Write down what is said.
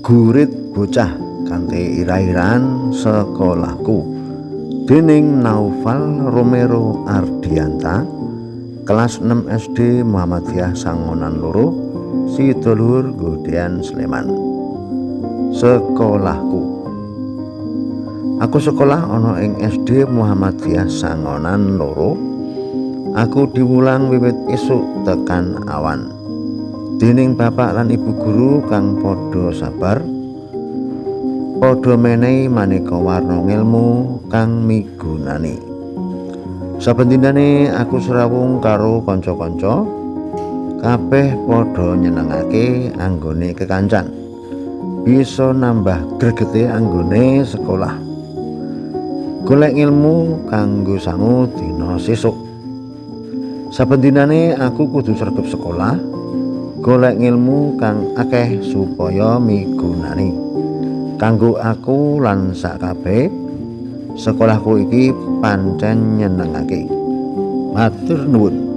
Gurit bocah kanthi irah-irahan sekolahku dening Naufal Romero Ardianta, kelas 6 SD Muhammadiyah Sangonan Loro, Sidoluhur Godean Sleman. Sekolahku. Aku sekolah ana ing SD Muhammadiyah Sangonan Loro. Aku diwulang wiwit esuk tekan awan dening bapak lan ibu guru kang padha sabar, padha menehi maneka warna ngelmu kang migunani. Saben dinane aku serawung karo kanca-kanca, kabeh padha nyenengake anggone kekancan, bisa nambah gregete anggone sekolah, golek ilmu kanggo sangu dina sesuk. Saben dinane aku kudu sregep sekolah, golek ilmu kang akeh supaya migunani kanggo aku lan sakabeh. Sekolahku iki pancen nyenengake. Matur nuwun.